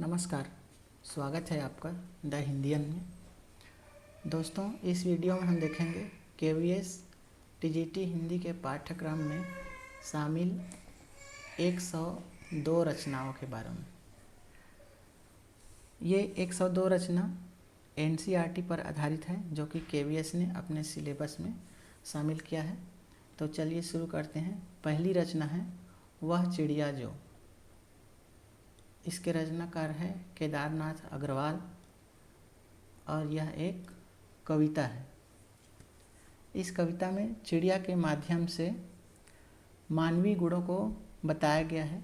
नमस्कार, स्वागत है आपका द हिंदियन में। दोस्तों, इस वीडियो में हम देखेंगे KVS TGT हिंदी के पाठ्यक्रम में शामिल 102 रचनाओं के बारे में। ये 102 रचना NCERT पर आधारित है, जो कि KVS ने अपने सिलेबस में शामिल किया है। तो चलिए शुरू करते हैं। पहली रचना है वह चिड़िया जो। इसके रचनाकार है केदारनाथ अग्रवाल और यह एक कविता है। इस कविता में चिड़िया के माध्यम से मानवीय गुणों को बताया गया है,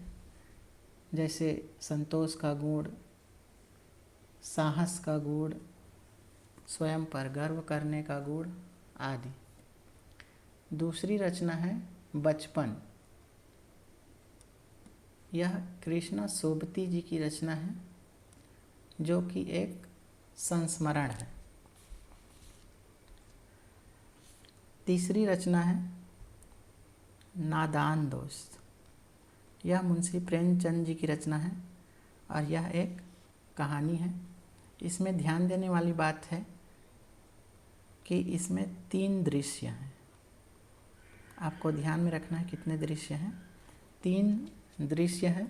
जैसे संतोष का गुण, साहस का गुण, स्वयं पर गर्व करने का गुण आदि। दूसरी रचना है बचपन। यह कृष्णा सोबती जी की रचना है, जो कि एक संस्मरण है। तीसरी रचना है नादान दोस्त। यह मुंशी प्रेमचंद जी की रचना है और यह एक कहानी है। इसमें ध्यान देने वाली बात है कि इसमें 3 दृश्य हैं। आपको ध्यान में रखना है कितने दृश्य हैं। 3 दृश्य है।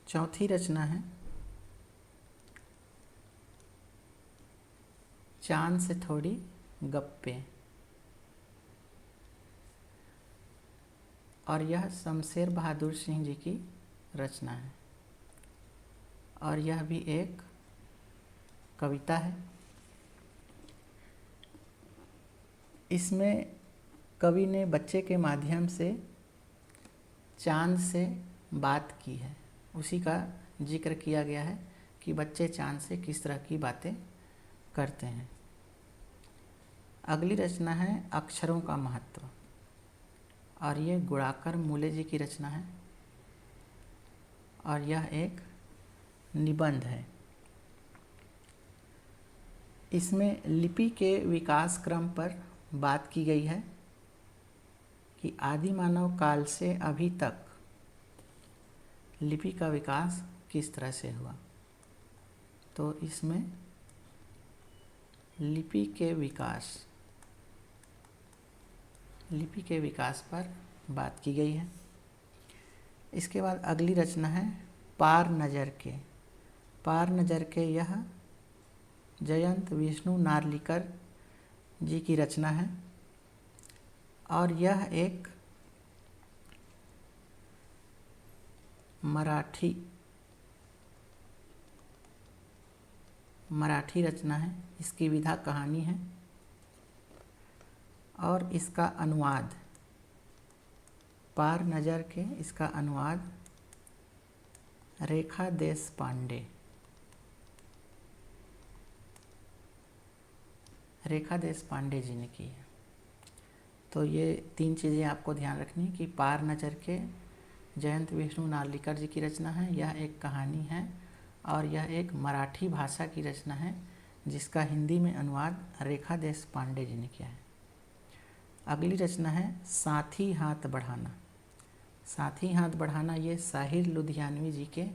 चौथी रचना है चांद से थोड़ी गप्पे और यह शमशेर बहादुर सिंह जी की रचना है और यह भी एक कविता है। इसमें कवि ने बच्चे के माध्यम से चांद से बात की है। उसी का जिक्र किया गया है कि बच्चे चांद से किस तरह की बातें करते हैं। अगली रचना है अक्षरों का महत्व और ये गुणाकर मूले जी की रचना है और यह एक निबंध है। इसमें लिपि के विकास क्रम पर बात की गई है कि आदि मानव काल से अभी तक लिपि का विकास किस तरह से हुआ। तो इसमें लिपि के विकास पर बात की गई है। इसके बाद अगली रचना है पार नज़र के। यह जयंत विष्णु नार्लिकर जी की रचना है और यह एक मराठी रचना है। इसकी विधा कहानी है और इसका अनुवाद पार नज़र के, इसका अनुवाद रेखा देश पांडे जी ने की है। तो ये 3 चीज़ें आपको ध्यान रखनी है कि पार नज़र के जयंत विष्णु नार्लिकर जी की रचना है, यह एक कहानी है और यह एक मराठी भाषा की रचना है जिसका हिंदी में अनुवाद रेखा देश पांडे जी ने किया है। अगली रचना है साथी हाथ बढ़ाना। ये साहिर लुधियानवी जी के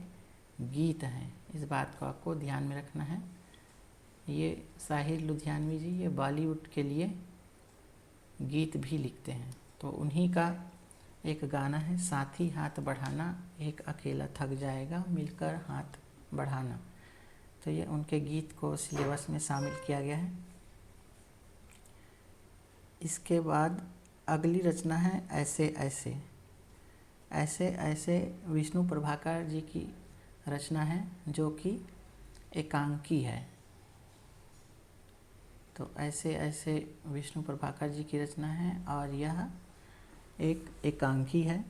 गीत हैं। इस बात को आपको ध्यान में रखना है। ये साहिर लुधियानवी जी ये बॉलीवुड के लिए गीत भी लिखते हैं। तो उन्हीं का एक गाना है साथी हाथ बढ़ाना, एक अकेला थक जाएगा मिलकर हाथ बढ़ाना। तो ये उनके गीत को सिलेबस में शामिल किया गया है। इसके बाद अगली रचना है ऐसे विष्णु प्रभाकर जी की रचना है, जो कि एकांकी है। तो ऐसे विष्णु प्रभाकर जी की रचना है और यह एक एकांकी है।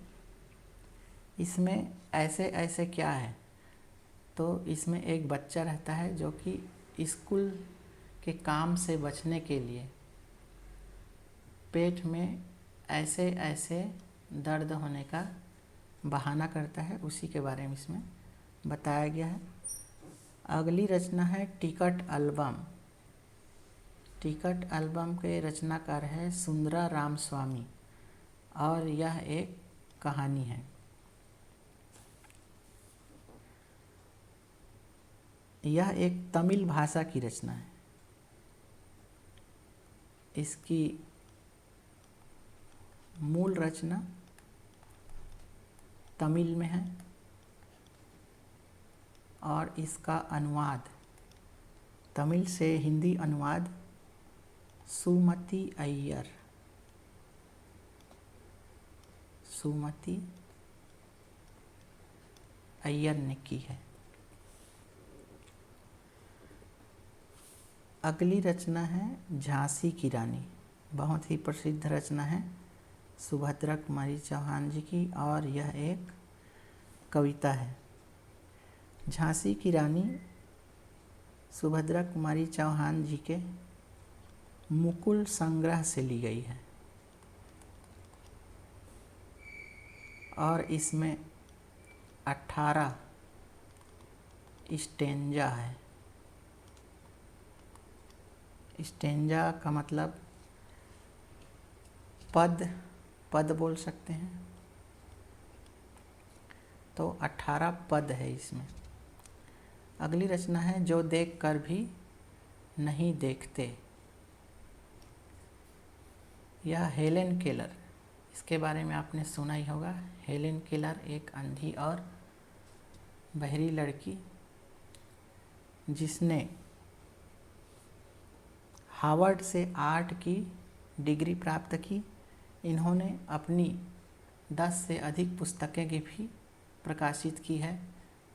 इसमें ऐसे क्या है, तो इसमें एक बच्चा रहता है जो कि स्कूल के काम से बचने के लिए पेट में ऐसे दर्द होने का बहाना करता है। उसी के बारे में इसमें बताया गया है। अगली रचना है टिकट एल्बम के रचनाकार है सुंदरा रामस्वामी और यह एक कहानी है। यह एक तमिल भाषा की रचना है। इसकी मूल रचना तमिल में है और इसका अनुवाद तमिल से हिंदी अनुवाद सुमति अय्यर ने की है। अगली रचना है झांसी की रानी। बहुत ही प्रसिद्ध रचना है सुभद्रा कुमारी चौहान जी की और यह एक कविता है। झांसी की रानी सुभद्रा कुमारी चौहान जी के मुकुल संग्रह से ली गई है और इसमें 18 स्टेंजा है। स्टेंजा का मतलब पद बोल सकते हैं। तो 18 पद है इसमें। अगली रचना है जो देख कर भी नहीं देखते। यह हेलेन केलर, इसके बारे में आपने सुना ही होगा। हेलेन केलर एक अंधी और बहरी लड़की जिसने हार्वर्ड से आर्ट की डिग्री प्राप्त की। इन्होंने अपनी 10 से अधिक पुस्तकें भी प्रकाशित की है।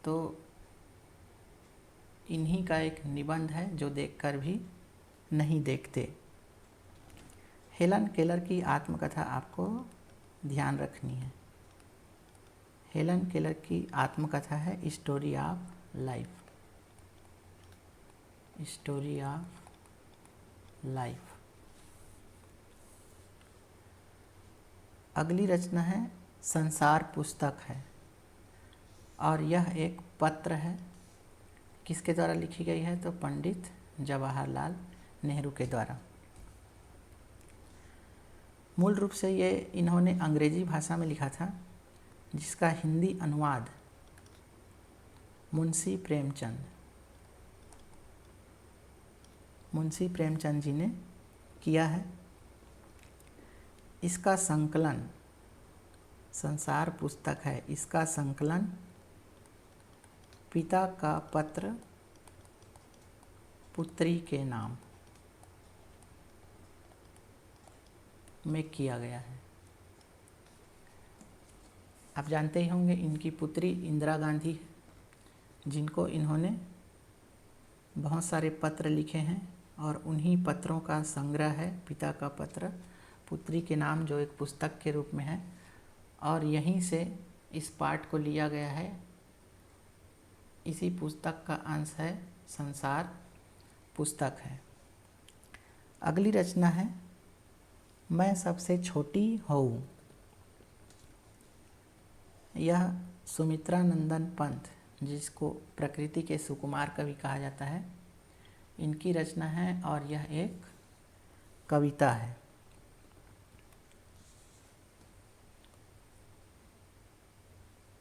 तो इन्हीं का एक निबंध है जो देखकर भी नहीं देखते। हेलन केलर की आत्मकथा आपको ध्यान रखनी है। हेलन केलर की आत्मकथा है story of life. Story of life. अगली रचना है संसार पुस्तक है और यह एक पत्र है। किसके द्वारा लिखी गई है? तो पंडित जवाहरलाल नेहरू के द्वारा। मूल रूप से ये इन्होंने अंग्रेजी भाषा में लिखा था, जिसका हिंदी अनुवाद मुंशी प्रेमचंद जी ने किया है। इसका संकलन संसार पुस्तक है। इसका संकलन पिता का पत्र पुत्री के नाम में किया गया है। आप जानते ही होंगे इनकी पुत्री इंदिरा गांधी है, जिनको इन्होंने बहुत सारे पत्र लिखे हैं और उन्हीं पत्रों का संग्रह है पिता का पत्र पुत्री के नाम, जो एक पुस्तक के रूप में है। और यहीं से इस पाठ को लिया गया है। इसी पुस्तक का अंश है संसार पुस्तक है। अगली रचना है मैं सबसे छोटी हूँ। यह सुमित्रा नंदन पंत, जिसको प्रकृति के सुकुमार कवि कहा जाता है, इनकी रचना है और यह एक कविता है।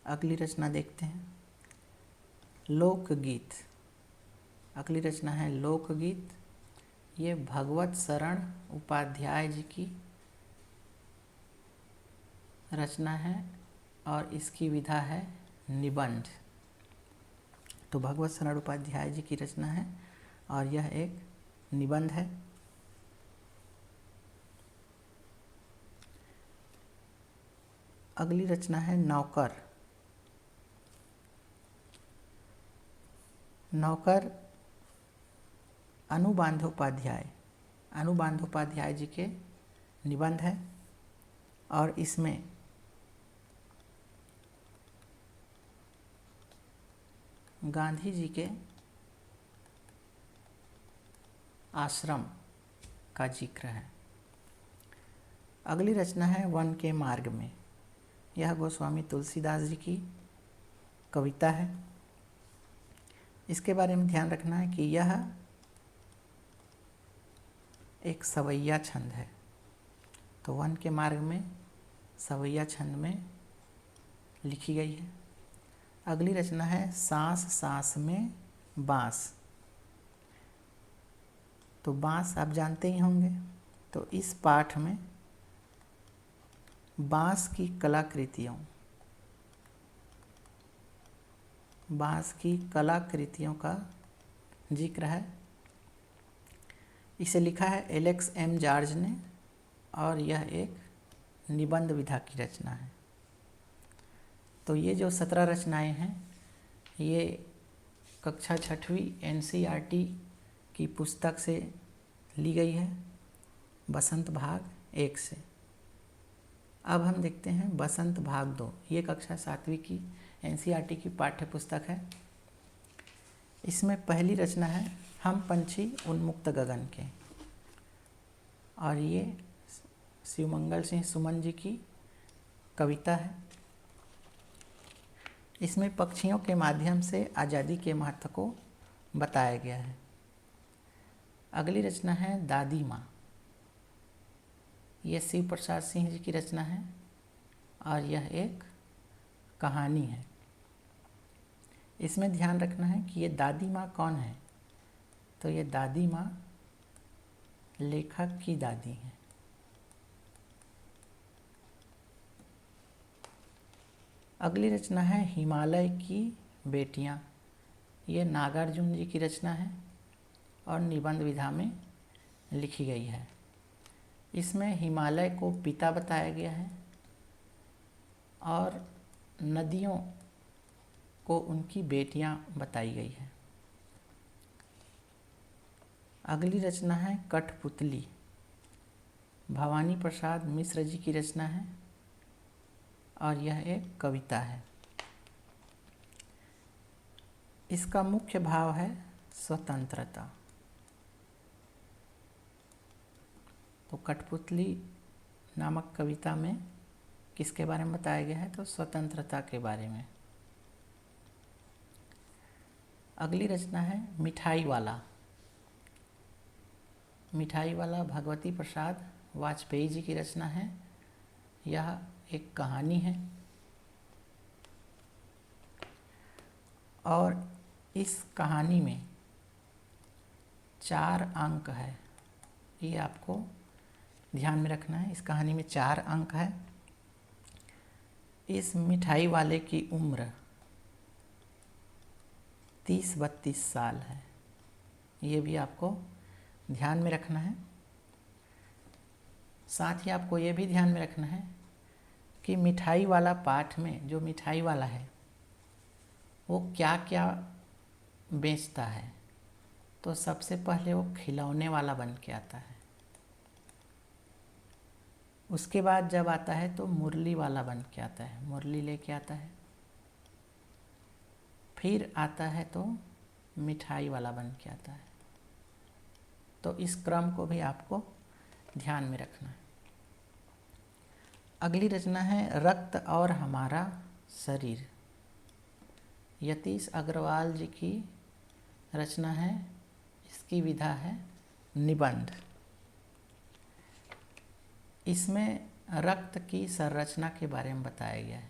अगली रचना देखते हैं लोकगीत। अगली रचना है लोकगीत। ये भगवत शरण उपाध्याय जी की रचना है और इसकी विधा है निबंध। तो भगवत शरण उपाध्याय जी की रचना है और यह एक निबंध है। अगली रचना है नौकर। नौकर अनुबांधोपाध्याय जी के निबंध है और इसमें गांधी जी के आश्रम का जिक्र है। अगली रचना है वन के मार्ग में। यह गोस्वामी तुलसीदास जी की कविता है। इसके बारे में ध्यान रखना है कि यह एक सवैया छंद है। तो वन के मार्ग में सवैया छंद में लिखी गई है। अगली रचना है सांस सांस में बाँस। तो बाँस आप जानते ही होंगे। तो इस पाठ में बाँस की कलाकृतियों का जिक्र है। इसे लिखा है एलेक्स एम जॉर्ज ने और यह एक निबंध विधा की रचना है। तो ये जो 17 रचनाएं हैं ये कक्षा 6वीं NCERT की पुस्तक से ली गई है, बसंत भाग 1 से। अब हम देखते हैं बसंत भाग 2। ये कक्षा 7वीं की NCERT की पाठ्य पुस्तक है। इसमें पहली रचना है हम पंछी उन्मुक्त गगन के, और ये शिवमंगल सिंह सुमन जी की कविता है। इसमें पक्षियों के माध्यम से आज़ादी के महत्व को बताया गया है। अगली रचना है दादी माँ। ये शिव प्रसाद सिंह जी की रचना है और यह एक कहानी है। इसमें ध्यान रखना है कि ये दादी माँ कौन है। तो ये दादी माँ लेखक की दादी हैं। अगली रचना है हिमालय की बेटियाँ। ये नागार्जुन जी की रचना है और निबंध विधा में लिखी गई है। इसमें हिमालय को पिता बताया गया है और नदियों को उनकी बेटियां बताई गई है। अगली रचना है कठपुतली। भवानी प्रसाद मिश्र जी की रचना है और यह एक कविता है। इसका मुख्य भाव है स्वतंत्रता। तो कठपुतली नामक कविता में किसके बारे में बताया गया है? तो स्वतंत्रता के बारे में। अगली रचना है मिठाई वाला। मिठाई वाला भगवती प्रसाद वाजपेयी जी की रचना है। यह एक कहानी है और इस कहानी में 4 अंक है। ये आपको ध्यान में रखना है। इस कहानी में 4 अंक है। इस मिठाई वाले की उम्र 30-32 साल है। ये भी आपको ध्यान में रखना है। साथ ही आपको ये भी ध्यान में रखना है कि मिठाई वाला पाठ में जो मिठाई वाला है वो क्या क्या बेचता है। तो सबसे पहले वो खिलौने वाला बन के आता है। उसके बाद जब आता है तो मुरली वाला बन के आता है, मुरली लेके आता है। फिर आता है तो मिठाई वाला बन के आता है। तो इस क्रम को भी आपको ध्यान में रखना है। अगली रचना है रक्त और हमारा शरीर। यतीश अग्रवाल जी की रचना है। इसकी विधा है निबंध। इसमें रक्त की संरचना के बारे में बताया गया है।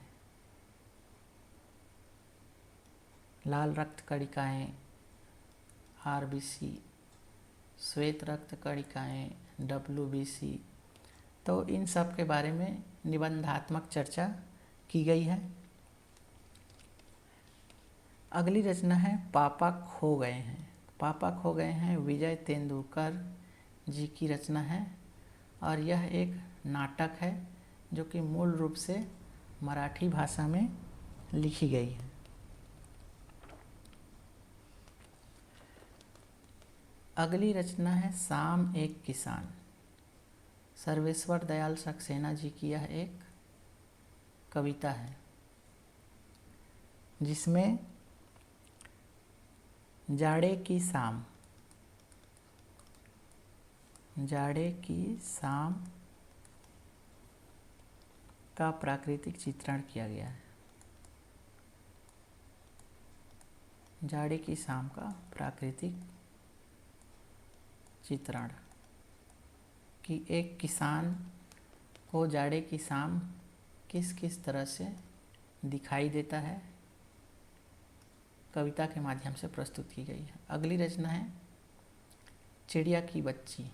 लाल रक्त कणिकाएं, RBC, श्वेत रक्त कणिकाएं, WBC। तो इन सब के बारे में निबंधात्मक चर्चा की गई है। अगली रचना है पापा खो गए हैं। पापा खो गए हैं विजय तेंदुलकर जी की रचना है और यह एक नाटक है जो कि मूल रूप से मराठी भाषा में लिखी गई है। अगली रचना है शाम एक किसान। सर्वेश्वर दयाल सक्सेना जी की यह एक कविता है जिसमें जाड़े की शाम का प्राकृतिक चित्रण किया गया है। जाड़े की शाम का प्राकृतिक चित्रण कि एक किसान को जाड़े की शाम किस किस तरह से दिखाई देता है कविता के माध्यम से प्रस्तुत की गई है। अगली रचना है चिड़िया की बच्ची।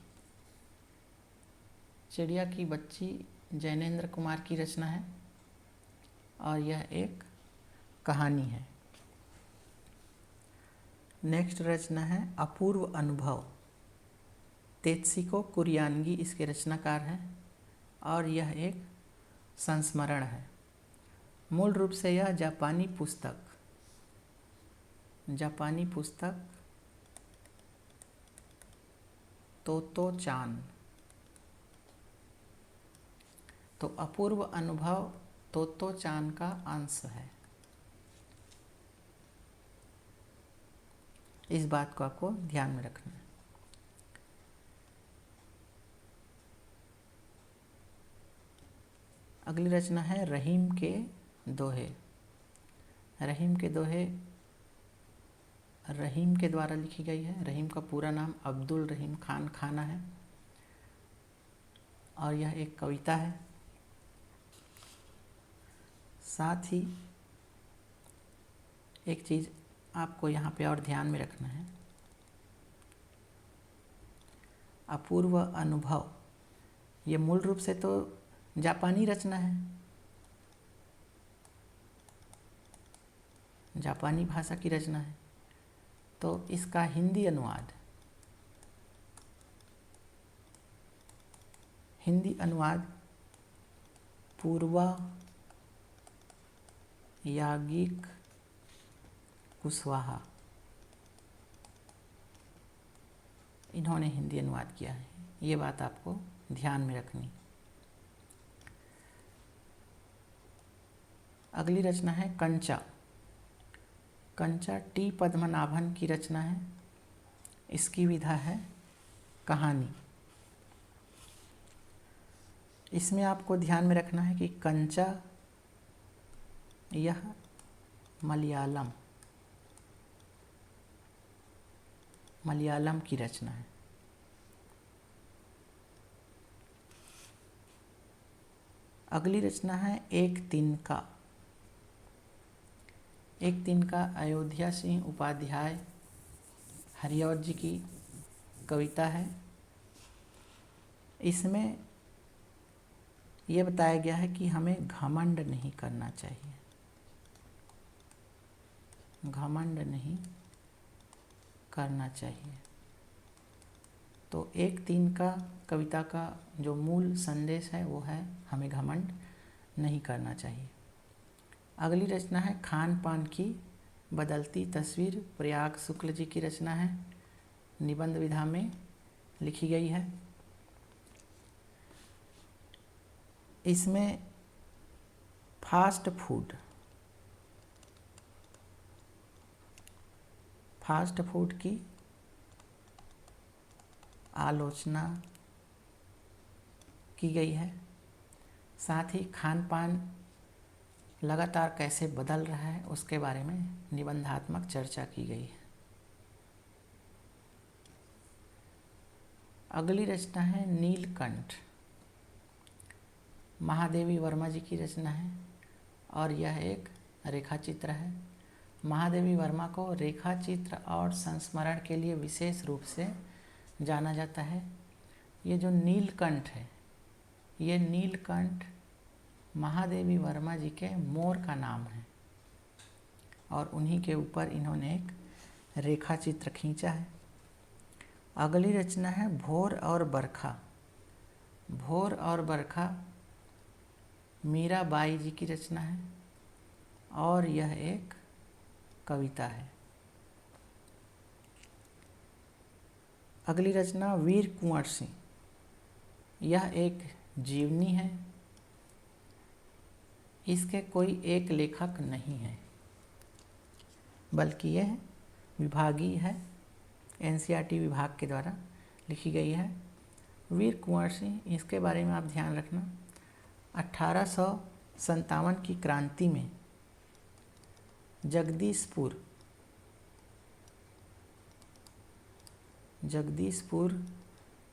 चिड़िया की बच्ची जैनेन्द्र कुमार की रचना है और यह एक कहानी है। नेक्स्ट रचना है अपूर्व अनुभव। तेत्सिको कुरियानगी इसके रचनाकार हैं और यह एक संस्मरण है। मूल रूप से यह जापानी पुस्तक तोतो-चान। तो अपूर्व अनुभव तोतो-चान का अंश है। इस बात को आपको ध्यान में रखना है। अगली रचना है रहीम के दोहे। रहीम के दोहे रहीम के द्वारा लिखी गई है। रहीम का पूरा नाम अब्दुल रहीम खान खाना है और यह एक कविता है। साथ ही एक चीज़ आपको यहाँ पे और ध्यान में रखना है, अपूर्व अनुभव ये मूल रूप से तो जापानी रचना है, जापानी भाषा की रचना है। तो इसका हिंदी अनुवाद पूर्वा याज्ञिक कुशवाहा इन्होंने हिंदी अनुवाद किया है। ये बात आपको ध्यान में रखनी। अगली रचना है कंचा। कंचा टी पद्मनाभन की रचना है। इसकी विधा है कहानी। इसमें आपको ध्यान में रखना है कि कंचा यह मलयालम की रचना है। अगली रचना है एक तिनका। एक तिनका अयोध्या सिंह उपाध्याय हरिऔध जी की कविता है। इसमें यह बताया गया है कि हमें घमंड नहीं करना चाहिए। घमंड नहीं करना चाहिए। तो एक तिनका कविता का जो मूल संदेश है वो है हमें घमंड नहीं करना चाहिए। अगली रचना है खान पान की बदलती तस्वीर। प्रयाग शुक्ल जी की रचना है, निबंध विधा में लिखी गई है। इसमें फास्ट फूड की आलोचना की गई है। साथ ही खान पान लगातार कैसे बदल रहा है उसके बारे में निबंधात्मक चर्चा की गई है। अगली रचना है नीलकंठ। महादेवी वर्मा जी की रचना है और यह एक रेखाचित्र है। महादेवी वर्मा को रेखाचित्र और संस्मरण के लिए विशेष रूप से जाना जाता है। ये जो नीलकंठ है, ये नीलकंठ महादेवी वर्मा जी के मोर का नाम है और उन्हीं के ऊपर इन्होंने एक रेखाचित्र खींचा है। अगली रचना है भोर और बरखा। भोर और बरखा मीराबाई जी की रचना है और यह एक कविता है। अगली रचना वीर कुंवर सिंह। यह एक जीवनी है। इसके कोई एक लेखक नहीं है बल्कि यह विभागीय है, एनसीईआरटी विभाग के द्वारा लिखी गई है। वीर कुंवर सिंह, इसके बारे में आप ध्यान रखना, 1857 की क्रांति में जगदीशपुर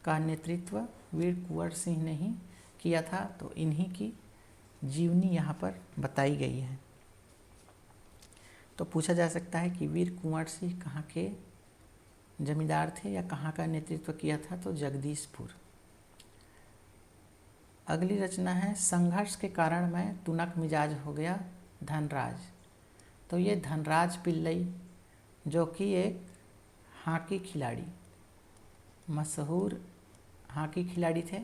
का नेतृत्व वीर कुंवर सिंह ने ही किया था। तो इन्हीं की जीवनी यहाँ पर बताई गई है। तो पूछा जा सकता है कि वीर कुंवर सिंह कहाँ के जमींदार थे या कहाँ का नेतृत्व किया था, तो जगदीशपुर। अगली रचना है संघर्ष के कारण मैं तुनक मिजाज हो गया धनराज। तो ये धनराज पिल्लई जो कि एक हॉकी खिलाड़ी, मशहूर हॉकी खिलाड़ी थे,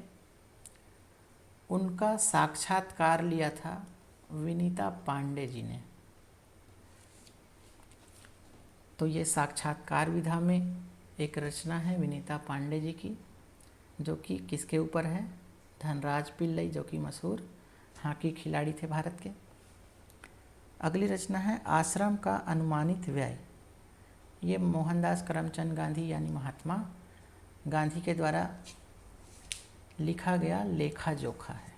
उनका साक्षात्कार लिया था विनीता पांडे जी ने। तो ये साक्षात्कार विधा में एक रचना है विनीता पांडे जी की, जो कि किसके ऊपर है, धनराज पिल्लई जो कि मशहूर हॉकी खिलाड़ी थे भारत के। अगली रचना है आश्रम का अनुमानित व्यय। ये मोहनदास करमचंद गांधी यानी महात्मा गांधी के द्वारा लिखा गया लेखा जोखा है।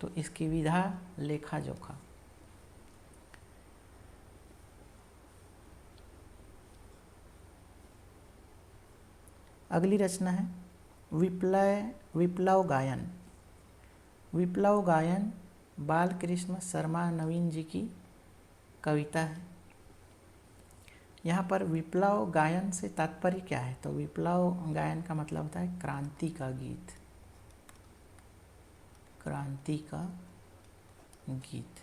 तो इसकी विधा लेखा जोखा। अगली रचना है विप्लव गायन। विप्लव गायन बालकृष्ण शर्मा नवीन जी की कविता है। यहाँ पर विप्लव गायन से तात्पर्य क्या है, तो विप्लव गायन का मतलब होता है क्रांति का गीत, क्रांति का गीत।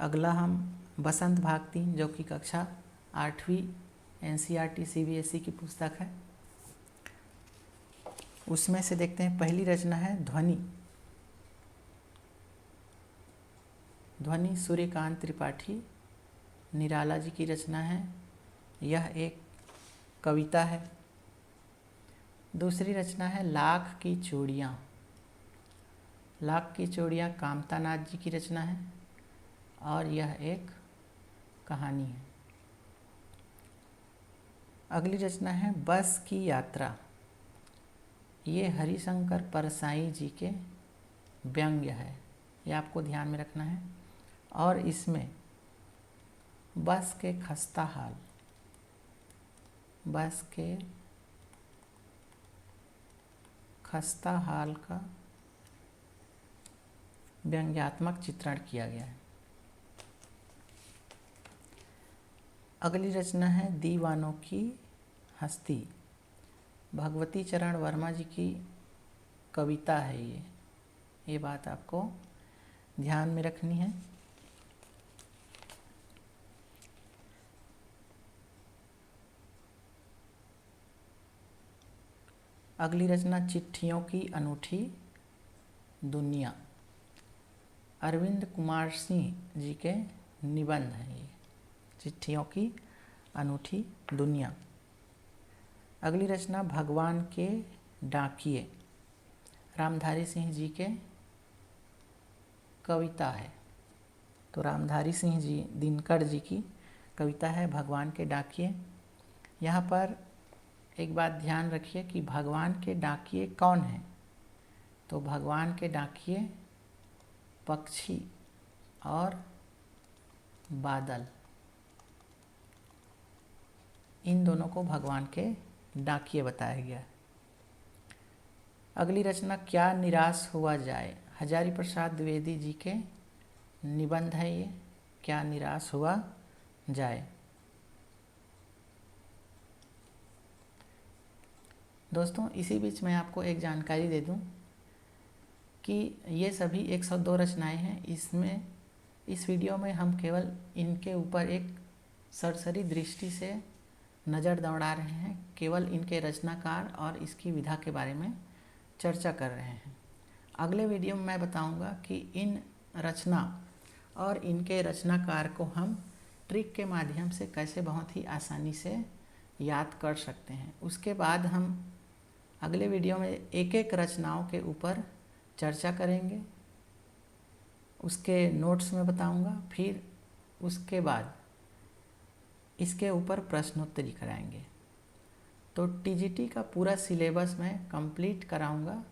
अगला हम बसंत भाग 3 जो कि कक्षा 8वीं NCERT CBSE की पुस्तक है, उसमें से देखते हैं। पहली रचना है ध्वनि। ध्वनि सूर्यकांत त्रिपाठी निराला जी की रचना है। यह एक कविता है। दूसरी रचना है लाख की चूड़ियाँ। लाख की चूड़ियाँ कामता नाथ जी की रचना है और यह एक कहानी है। अगली रचना है बस की यात्रा। ये हरिशंकर परसाई जी के व्यंग्य है, ये आपको ध्यान में रखना है। और इसमें बस के खस्ता हाल, बस के खस्ता हाल का व्यंग्यात्मक चित्रण किया गया है। अगली रचना है दीवानों की हस्ती। भगवती चरण वर्मा जी की कविता है ये बात आपको ध्यान में रखनी है। अगली रचना चिट्ठियों की अनूठी दुनिया। अरविंद कुमार सिंह जी के निबंध हैं ये, चिट्ठियों की अनूठी दुनिया। अगली रचना भगवान के डाकिए। रामधारी सिंह जी के कविता है। तो रामधारी सिंह जी दिनकर जी की कविता है भगवान के डाकिए। यहाँ पर एक बात ध्यान रखिए कि भगवान के डाकिए कौन हैं, तो भगवान के डाकिए पक्षी और बादल, इन दोनों को भगवान के डाकिए बताया गया है। अगली रचना क्या निराश हुआ जाए। हजारी प्रसाद द्विवेदी जी के निबंध है ये, क्या निराश हुआ जाए। दोस्तों इसी बीच मैं आपको एक जानकारी दे दूं कि ये सभी 102 रचनाएं हैं। इसमें इस वीडियो में हम केवल इनके ऊपर एक सरसरी दृष्टि से नज़र दौड़ा रहे हैं, केवल इनके रचनाकार और इसकी विधा के बारे में चर्चा कर रहे हैं। अगले वीडियो में मैं बताऊंगा कि इन रचना और इनके रचनाकार को हम ट्रिक के माध्यम से कैसे बहुत ही आसानी से याद कर सकते हैं। उसके बाद हम अगले वीडियो में एक एक रचनाओं के ऊपर चर्चा करेंगे, उसके नोट्स में बताऊंगा, फिर उसके बाद इसके ऊपर प्रश्नोत्तरी कराएंगे। तो टीजीटी का पूरा सिलेबस मैं कंप्लीट कराऊंगा।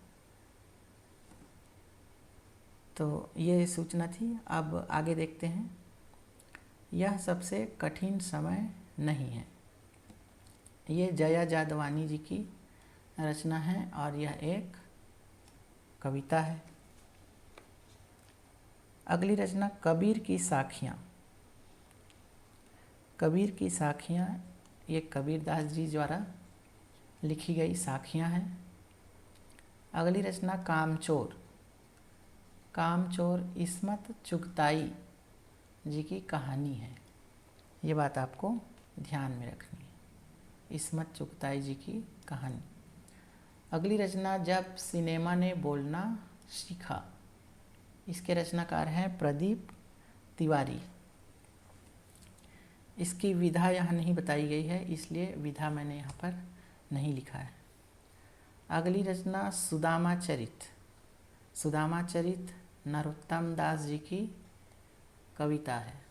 तो ये सूचना थी। अब आगे देखते हैं। यह सबसे कठिन समय नहीं है। ये जया जादवानी जी की रचना है और यह एक कविता है। अगली रचना कबीर की साखियाँ। कबीर की साखियाँ ये कबीरदास जी द्वारा लिखी गई साखियाँ हैं। अगली रचना कामचोर। कामचोर इस्मत चुगताई जी की कहानी है। ये बात आपको ध्यान में रखनी है, इस्मत चुगताई जी की कहानी। अगली रचना जब सिनेमा ने बोलना सीखा। इसके रचनाकार हैं प्रदीप तिवारी। इसकी विधा यहाँ नहीं बताई गई है, इसलिए विधा मैंने यहाँ पर नहीं लिखा है। अगली रचना सुदामा चरित। सुदामा चरित नरोत्तम दास जी की कविता है।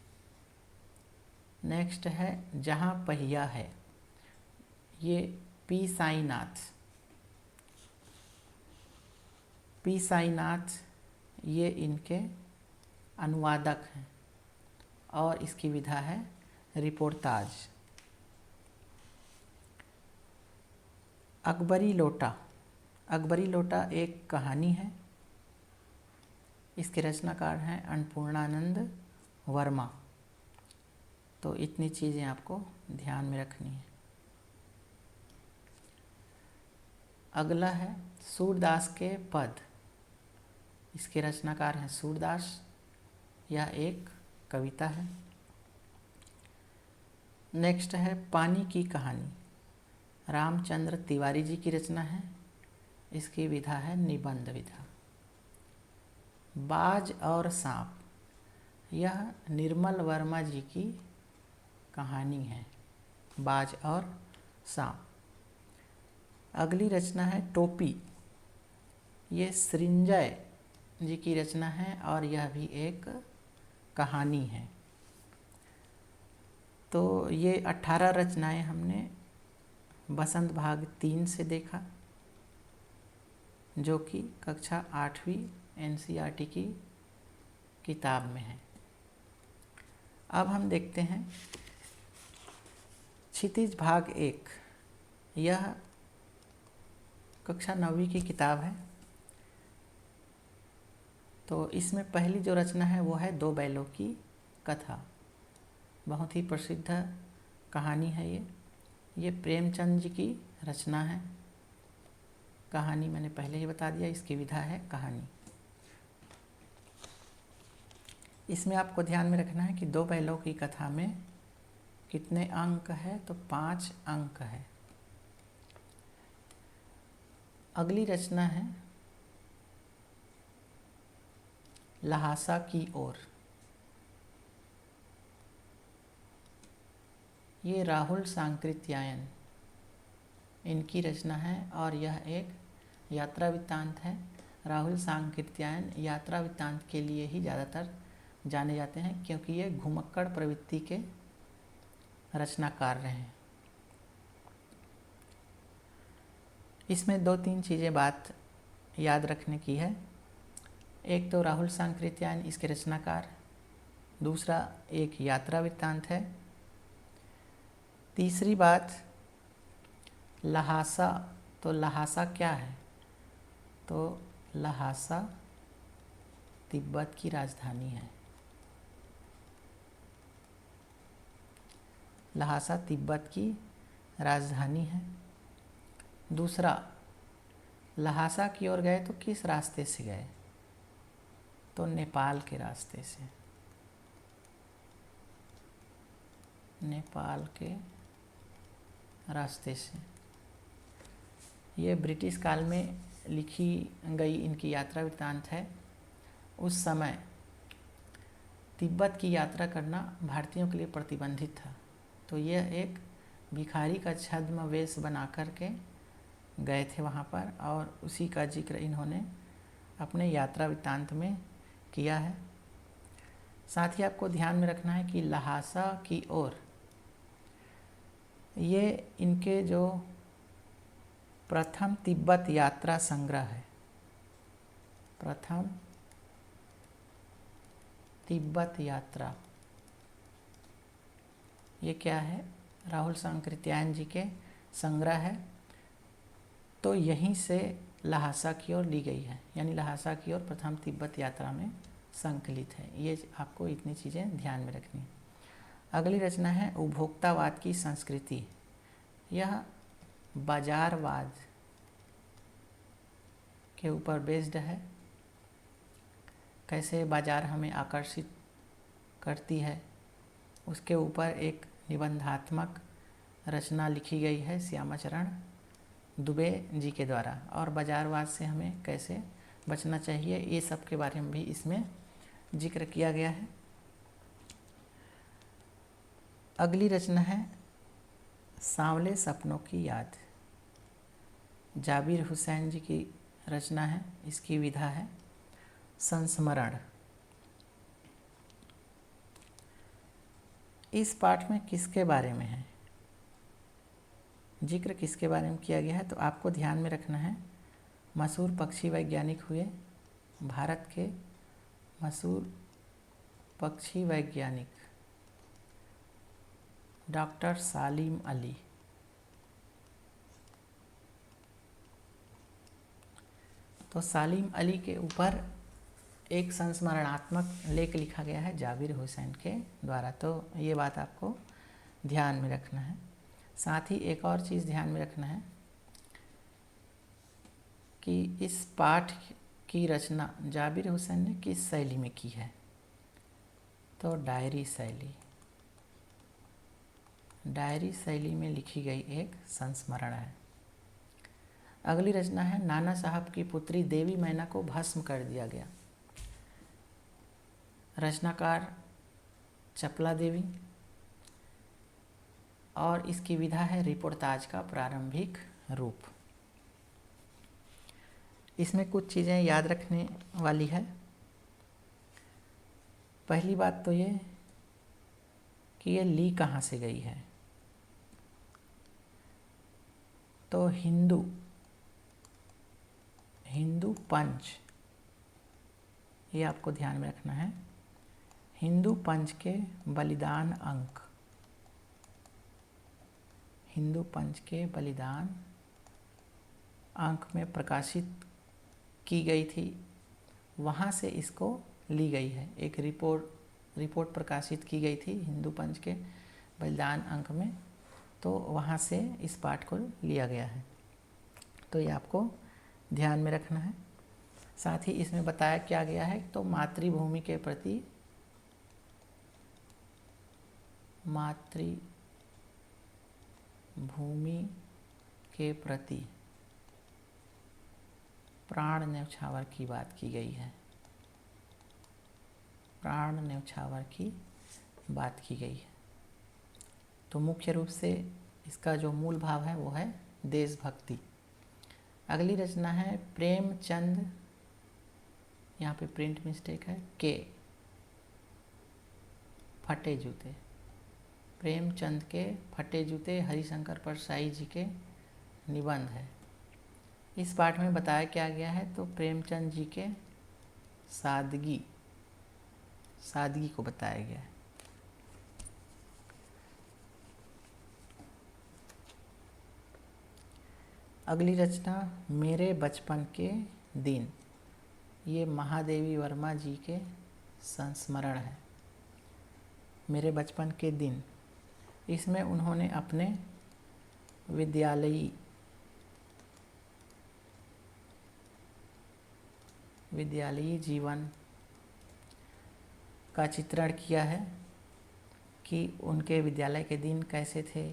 नेक्स्ट है जहाँ पहिया है, ये पी साईनाथ। पी साईनाथ ये इनके अनुवादक हैं और इसकी विधा है रिपोर्टाज। अकबरी लोटा। अकबरी लोटा एक कहानी है। इसके रचनाकार हैं अन्नपूर्णानंद वर्मा। तो इतनी चीज़ें आपको ध्यान में रखनी है। अगला है सूरदास के पद। इसके रचनाकार हैं सूरदास। यह एक कविता है। नेक्स्ट है पानी की कहानी। रामचंद्र तिवारी जी की रचना है। इसकी विधा है निबंध विधा। बाज और सांप, यह निर्मल वर्मा जी की कहानी है, बाज और सांप। अगली रचना है टोपी। ये सृंजय जी की रचना है और यह भी एक कहानी है। तो ये 18 रचनाएं हमने बसंत भाग 3 से देखा, जो कि कक्षा 8वीं NCERT की किताब में है। अब हम देखते हैं क्षितिज भाग 1। यह कक्षा 9वीं की किताब है। तो इसमें पहली जो रचना है वो है दो बैलों की कथा। बहुत ही प्रसिद्ध कहानी है ये प्रेमचंद जी की रचना है। कहानी मैंने पहले ही बता दिया, इसकी विधा है कहानी। इसमें आपको ध्यान में रखना है कि दो बैलों की कथा में कितने अंक है, तो 5 अंक है। अगली रचना है लहासा की ओर। ये राहुल सांकृत्यायन इनकी रचना है और यह एक यात्रा वृत्तांत है। राहुल सांकृत्यायन यात्रा वृत्तांत के लिए ही ज़्यादातर जाने जाते हैं, क्योंकि ये घुमक्कड़ प्रवृत्ति के रचनाकार रहे हैं। इसमें 2-3 चीज़ें बात याद रखने की है। एक तो राहुल सांकृत्यायन इसके रचनाकार, दूसरा एक यात्रा वृत्तांत है। तीसरी बात लहासा। तो लहासा क्या है? तो लहासा तिब्बत की राजधानी है। लहासा तिब्बत की राजधानी है। दूसरा, लहासा की ओर गए तो किस रास्ते से गए? तो नेपाल के रास्ते से। नेपाल के रास्ते से। ये ब्रिटिश काल में लिखी गई इनकी यात्रा वृत्तांत है। उस समय तिब्बत की यात्रा करना भारतीयों के लिए प्रतिबंधित था, तो यह एक भिखारी का छद्म वेश बना कर के गए थे वहाँ पर, और उसी का जिक्र इन्होंने अपने यात्रा वृत्तांत में किया है। साथ ही आपको ध्यान में रखना है कि लहासा की ओर ये इनके जो प्रथम तिब्बत यात्रा संग्रह है, प्रथम तिब्बत यात्रा, ये क्या है? राहुल सांकृत्यायन जी के संग्रह है। तो यहीं से ल्हासा की ओर ली गई है, यानी ल्हासा की ओर प्रथम तिब्बत यात्रा में संकलित है। ये आपको इतनी चीज़ें ध्यान में रखनी है। अगली रचना है उपभोक्तावाद की संस्कृति। यह बाजारवाद के ऊपर बेस्ड है, कैसे बाजार हमें आकर्षित करती है उसके ऊपर एक निबंधात्मक रचना लिखी गई है श्यामाचरण दुबे जी के द्वारा, और बाजारवाद से हमें कैसे बचना चाहिए ये सब के बारे में भी इसमें जिक्र किया गया है। अगली रचना है सांवले सपनों की याद। जाबिर हुसैन जी की रचना है, इसकी विधा है संस्मरण। इस पाठ में किसके बारे में है, जिक्र किसके बारे में किया गया है, तो आपको ध्यान में रखना है मशहूर पक्षी वैज्ञानिक हुए, भारत के मशहूर पक्षी वैज्ञानिक डॉक्टर सालिम अली। तो सालिम अली के ऊपर एक संस्मरणात्मक लेख लिखा गया है जाबिर हुसैन के द्वारा, तो ये बात आपको ध्यान में रखना है। साथ ही एक और चीज़ ध्यान में रखना है कि इस पाठ की रचना जाबिर हुसैन ने किस शैली में की है, तो डायरी शैली में लिखी गई एक संस्मरण है। अगली रचना है नाना साहब की पुत्री देवी मैना को भस्म कर दिया गया। रचनाकार चपला देवी, और इसकी विधा है रिपोर्ताज का प्रारंभिक रूप। इसमें कुछ चीज़ें याद रखने वाली है। पहली बात तो ये कि ये ली कहाँ से गई है, तो हिंदू पंच, ये आपको ध्यान में रखना है। हिंदू पंच के बलिदान अंक, हिंदू पंच के बलिदान अंक में प्रकाशित की गई थी, वहाँ से इसको ली गई है। एक रिपोर्ट प्रकाशित की गई थी हिंदू पंच के बलिदान अंक में, तो वहाँ से इस पाठ को लिया गया है, तो ये आपको ध्यान में रखना है। साथ ही इसमें बताया क्या गया है, तो मातृभूमि के प्रति प्राण न्यौछावर की बात की गई है, प्राण न्यौछावर की बात की गई है। तो मुख्य रूप से इसका जो मूल भाव है वो है देशभक्ति। अगली रचना है प्रेमचंद, यहाँ पे प्रिंट मिस्टेक है, के फटे जूते, प्रेमचंद के फटे जूते हरिशंकर परसाई जी के निबंध है। इस पाठ में बताया क्या गया है, तो प्रेमचंद जी के सादगी को बताया गया है। अगली रचना मेरे बचपन के दिन, ये महादेवी वर्मा जी के संस्मरण है। मेरे बचपन के दिन, इसमें उन्होंने अपने विद्यालयी जीवन का चित्रण किया है कि उनके विद्यालय के दिन कैसे थे,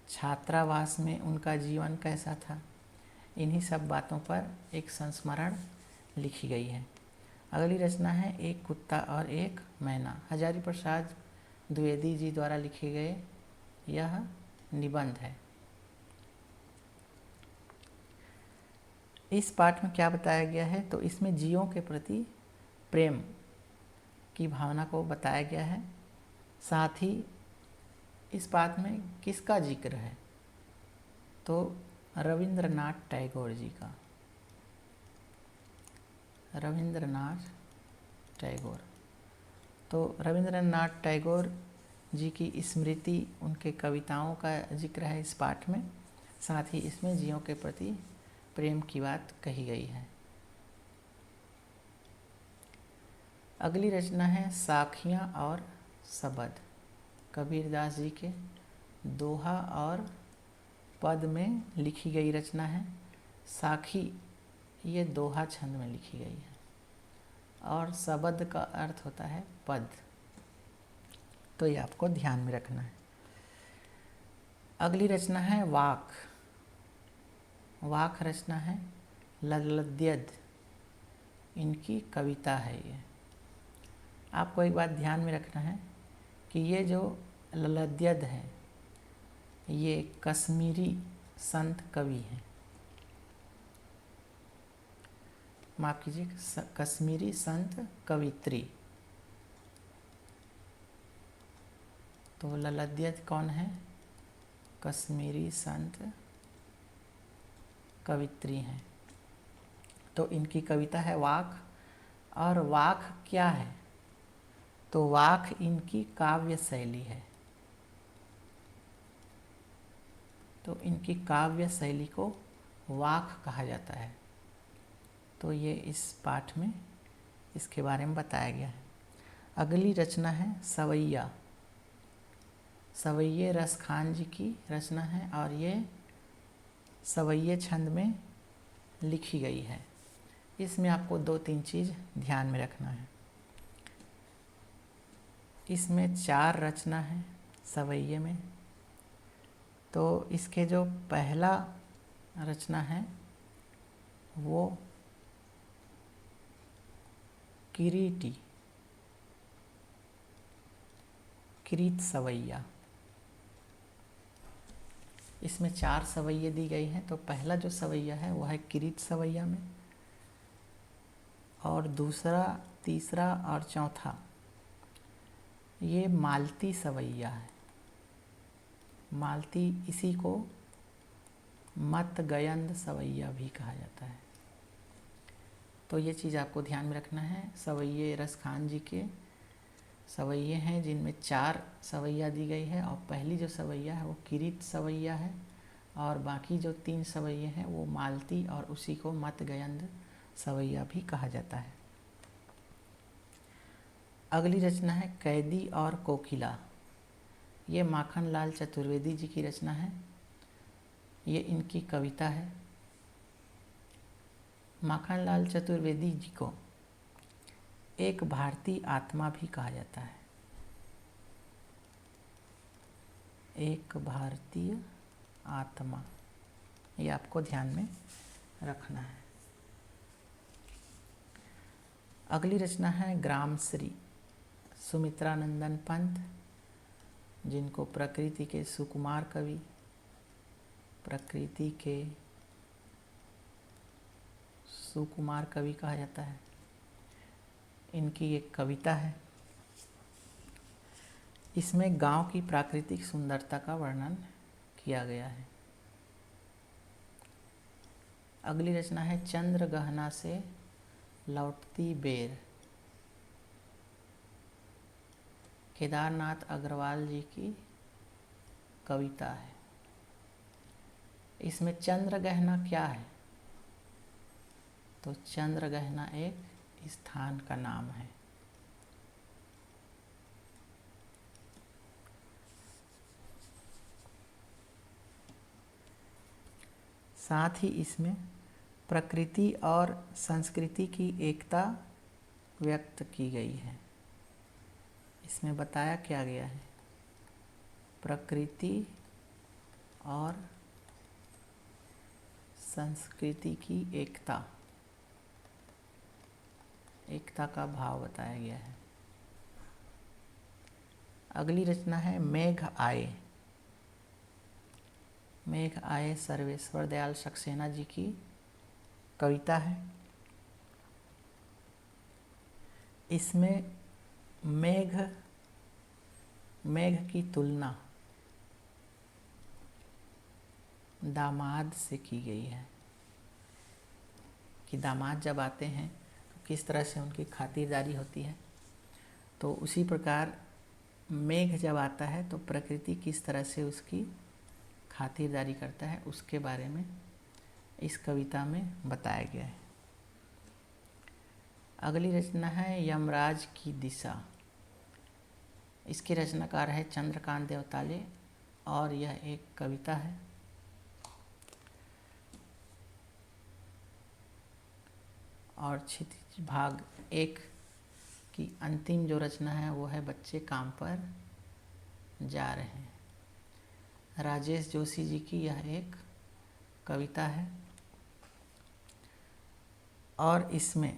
छात्रावास में उनका जीवन कैसा था, इन्हीं सब बातों पर एक संस्मरण लिखी गई है। अगली रचना है एक कुत्ता और एक मैना, हजारी प्रसाद द्विवेदी जी द्वारा लिखे गए यह निबंध है। इस पाठ में क्या बताया गया है, तो इसमें जीवों के प्रति प्रेम की भावना को बताया गया है। साथ ही इस पाठ में किसका जिक्र है, तो रविंद्रनाथ टैगोर जी का, रविंद्रनाथ टैगोर। तो रविंद्रनाथ टैगोर जी की स्मृति, उनके कविताओं का जिक्र है इस पाठ में। साथ ही इसमें जीवों के प्रति प्रेम की बात कही गई है। अगली रचना है साखियाँ और सबद। कबीरदास जी के दोहा और पद में लिखी गई रचना है। साखी ये दोहा छंद में लिखी गई है और सबद का अर्थ होता है पद, तो ये आपको ध्यान में रखना है। अगली रचना है वाक। वाक रचना है ललद्यद, इनकी कविता है ये। आपको एक बात ध्यान में रखना है कि ये जो ललद्यद है ये कश्मीरी संत कवि हैं, माफ़ कीजिए, कश्मीरी संत कवित्री। तो ललद्यद कौन है? कश्मीरी संत कवित्री हैं। तो इनकी कविता है वाक। और वाक क्या है? तो वाक इनकी काव्य शैली है। तो इनकी काव्य शैली को वाक कहा जाता है। तो ये इस पाठ में इसके बारे में बताया गया है। अगली रचना है सवैया। सवैये रसखान जी की रचना है और ये सवैये छंद में लिखी गई है। इसमें आपको 2-3 चीज़ ध्यान में रखना है। इसमें 4 रचना है सवैये में। तो इसके जो पहला रचना है वो किरीटी, किरीट सवैया। इसमें 4 सवैये दी गई हैं। तो पहला जो सवैया है वह है किरीट सवैया में, और दूसरा, तीसरा और चौथा ये मालती सवैया है। मालती, इसी को मत गयंद सवैया भी कहा जाता है। तो ये चीज़ आपको ध्यान में रखना है। सवैये रसखान जी के सवैये हैं जिनमें 4 सवैया दी गई है, और पहली जो सवैया है वो किरीट सवैया है, और बाकी जो 3 सवैये हैं वो मालती और उसी को मत गयंद सवैया भी कहा जाता है। अगली रचना है कैदी और कोकिला। ये माखनलाल चतुर्वेदी जी की रचना है। ये इनकी कविता है। माखनलाल चतुर्वेदी जी को एक भारतीय आत्मा भी कहा जाता है। एक भारतीय आत्मा, ये आपको ध्यान में रखना है। अगली रचना है ग्रामश्री। सुमित्रानंदन पंत, जिनको प्रकृति के सुकुमार कवि, प्रकृति के सुकुमार कवि कहा जाता है, इनकी एक कविता है। इसमें गांव की प्राकृतिक सुंदरता का वर्णन किया गया है। अगली रचना है चंद्र गहना से लौटती बेर। केदारनाथ अग्रवाल जी की कविता है। इसमें चंद्र गहना क्या है? तो चंद्र गहना एक स्थान का नाम है। साथ ही इसमें प्रकृति और संस्कृति की एकता व्यक्त की गई है। इसमें बताया क्या गया है? प्रकृति और संस्कृति की एकता, एकता का भाव बताया गया है। अगली रचना है मेघ आए। मेघ आए सर्वेश्वर दयाल सक्सेना जी की कविता है। इसमें मेघ की तुलना दामाद से की गई है कि दामाद जब आते हैं तो किस तरह से उनकी खातिरदारी होती है। तो उसी प्रकार मेघ जब आता है तो प्रकृति किस तरह से उसकी खातिरदारी करता है उसके बारे में इस कविता में बताया गया है। अगली रचना है यमराज की दिशा। इसके रचनाकार है चंद्रकांत देवताले और यह एक कविता है। और क्षितिज भाग 1 की अंतिम जो रचना है वो है बच्चे काम पर जा रहे हैं। राजेश जोशी जी की यह एक कविता है और इसमें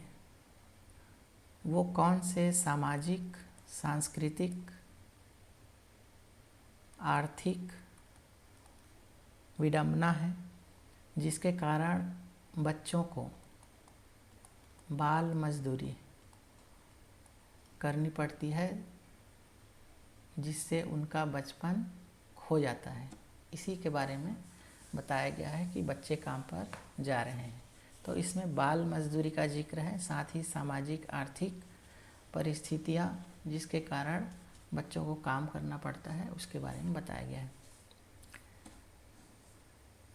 वो कौन से सामाजिक, सांस्कृतिक, आर्थिक विडंबना है जिसके कारण बच्चों को बाल मजदूरी करनी पड़ती है, जिससे उनका बचपन खो जाता है, इसी के बारे में बताया गया है कि बच्चे काम पर जा रहे हैं। तो इसमें बाल मजदूरी का जिक्र है, साथ ही सामाजिक आर्थिक परिस्थितियाँ जिसके कारण बच्चों को काम करना पड़ता है उसके बारे में बताया गया है।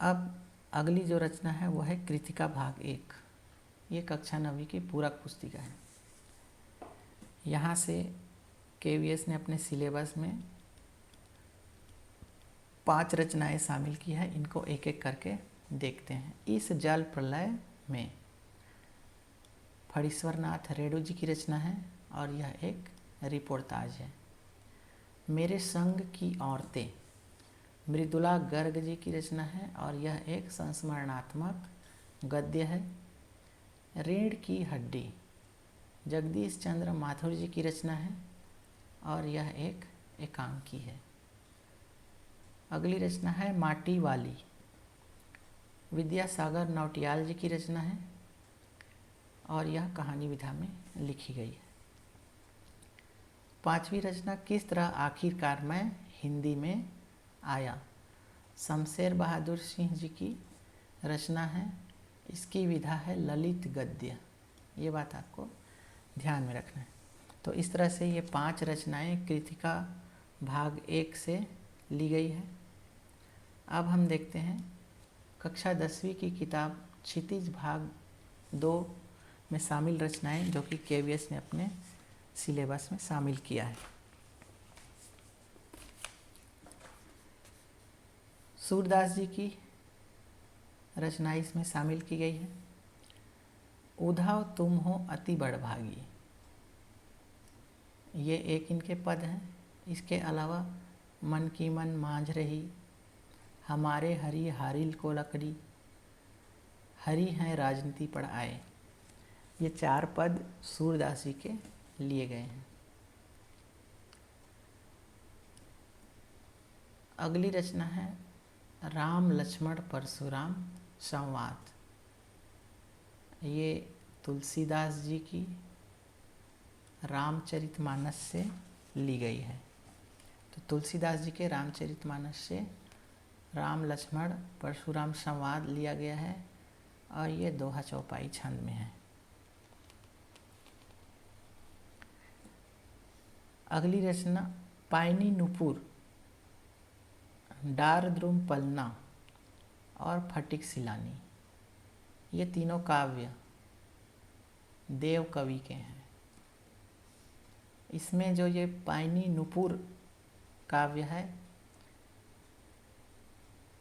अब अगली जो रचना है वो है कृतिका भाग 1। ये कक्षा 9वीं की पूरक पुस्तिका है। यहाँ से KVS ने अपने सिलेबस में 5 रचनाएं शामिल की है। इनको एक एक करके देखते हैं। इस जल प्रलय में फणीश्वरनाथ रेणु जी की रचना है और यह एक रिपोर्टाज है। मेरे संग की औरतें मृदुला गर्ग जी की रचना है और यह एक संस्मरणात्मक गद्य है। रीढ़ की हड्डी जगदीश चंद्र माथुर जी की रचना है और यह एक एकांकी है। अगली रचना है माटी वाली, विद्यासागर नौटियाल जी की रचना है और यह कहानी विधा में लिखी गई है। 5वीं रचना किस तरह आखिरकार मैं हिंदी में आया, शमशेर बहादुर सिंह जी की रचना है। इसकी विधा है ललित गद्य। ये बात आपको ध्यान में रखना है। तो इस तरह से ये 5 रचनाएं कृतिका भाग 1 से ली गई है। अब हम देखते हैं कक्षा 10वीं की किताब क्षितिज भाग 2 में शामिल रचनाएं जो कि KVS ने अपने सिलेबस में शामिल किया है। सूरदास जी की रचना इसमें शामिल की गई है। उधाव तुम हो अति बड़भागी, ये एक इनके पद हैं। इसके अलावा मन की मन मांझ रही, हमारे हरी हारिल को लकड़ी, हरी हैं राजनीति पढ़ आए, ये 4 पद सूरदास जी के लिए गए हैं। अगली रचना है राम लक्ष्मण परशुराम संवाद। ये तुलसीदास जी की रामचरितमानस से ली गई है। तो तुलसीदास जी के रामचरितमानस से राम लक्ष्मण परशुराम संवाद लिया गया है और ये दोहा चौपाई छंद में है। अगली रचना पायनी नुपुर, डार द्रुम पलना और फटिक सिलानी, ये तीनों काव्य देव कवि के हैं। इसमें जो ये पायनी नुपुर काव्य है,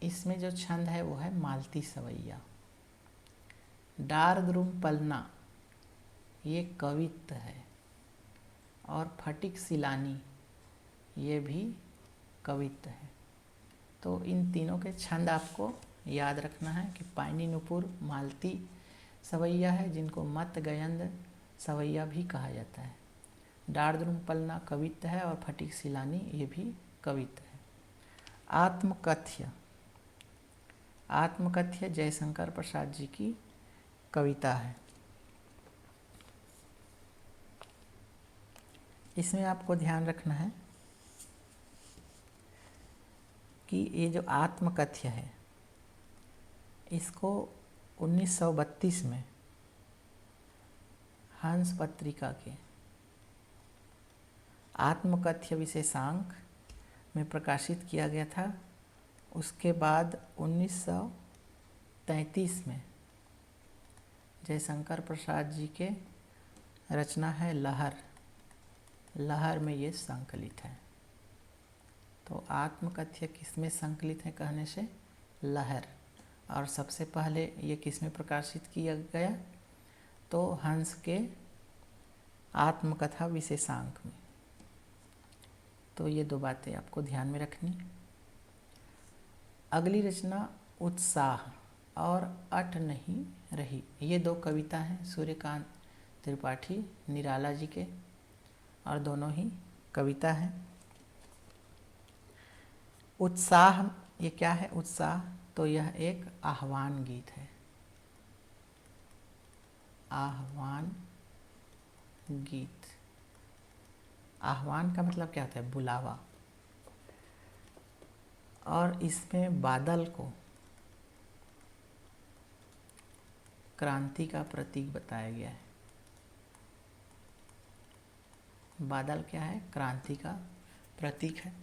इसमें जो छंद है वो है मालती सवैया। डार द्रुम पलना ये कवित्त है और फटिक सिलानी ये भी कवित्त है। तो इन तीनों के छंद आपको याद रखना है कि पायनी नुपुर मालती सवैया है, जिनको मत गयंद सवैया भी कहा जाता है। डार द्रुम पलना कवित्त है और फटिक सिलानी ये भी कवित्त है। आत्मकथ्य, आत्मकथ्य जयशंकर प्रसाद जी की कविता है। इसमें आपको ध्यान रखना है कि ये जो आत्मकथ्य है इसको 1932 में हंस पत्रिका के आत्मकथ्य विशेषांक में प्रकाशित किया गया था उसके बाद 1933 में जयशंकर प्रसाद जी के रचना है लहर। लहर में ये संकलित है। तो आत्मकथ्य किसमें संकलित है कहने से लहर। और सबसे पहले ये किसमें प्रकाशित किया गया? तो हंस के आत्मकथा विशेषांक में। तो ये दो बातें आपको ध्यान में रखनी। अगली रचना उत्साह और अट नहीं रही। ये दो कविता हैं सूर्यकांत त्रिपाठी निराला जी के, और दोनों ही कविता हैं। उत्साह, ये क्या है उत्साह? तो यह एक आह्वान गीत है। आह्वान गीत। आह्वान का मतलब क्या होता है? बुलावा। और इसमें बादल को क्रांति का प्रतीक बताया गया है। बादल क्या है? क्रांति का प्रतीक है।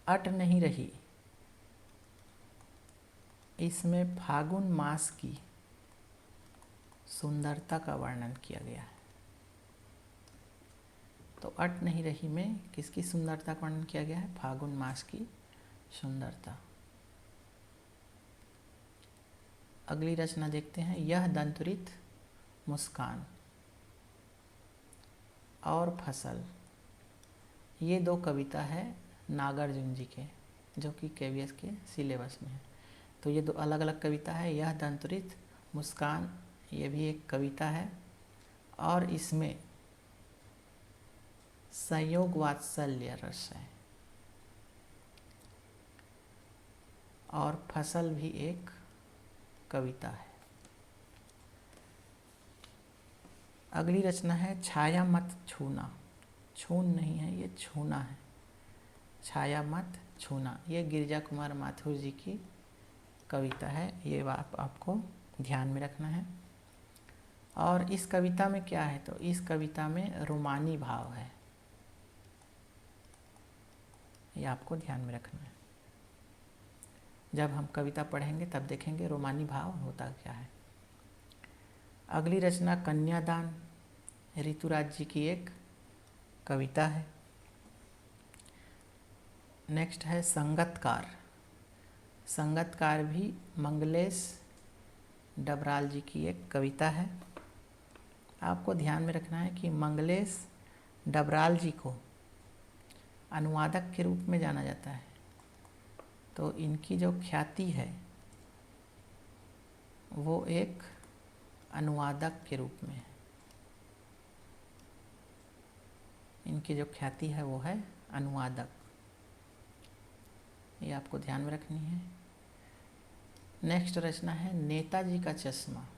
अट नहीं रही, इसमें फागुन मास की सुंदरता का वर्णन किया गया है। तो अट नहीं रही में किसकी सुंदरता का वर्णन किया गया है? फागुन मास की सुंदरता। अगली रचना देखते हैं, यह दंतुरित मुस्कान और फसल। ये दो कविता है नागार्जुन जी के, जो कि केवीएस के सिलेबस में है। तो ये दो अलग अलग कविता है। यह दंतुरित मुस्कान ये भी एक कविता है, और इसमें संयोग वात्सल्य रस है। और फसल भी एक कविता है। अगली रचना है छाया मत छूना। छून नहीं है, ये छूना है। छाया मत छूना, ये गिरिजा कुमार माथुर जी की कविता है। ये आपको ध्यान में रखना है। और इस कविता में क्या है? तो इस कविता में रोमानी भाव है। ये आपको ध्यान में रखना है। जब हम कविता पढ़ेंगे तब देखेंगे रोमानी भाव होता क्या है। अगली रचना कन्यादान, ऋतुराज जी की एक कविता है। नेक्स्ट है संगतकार। संगतकार भी मंगलेश डबराल जी की एक कविता है। आपको ध्यान में रखना है कि मंगलेश डबराल जी को अनुवादक के रूप में जाना जाता है। तो इनकी जो ख्याति है वो एक अनुवादक के रूप में है। इनकी जो ख्याति है वो है अनुवादक। ये आपको ध्यान में रखनी है। नेक्स्ट रचना है नेताजी का चश्मा।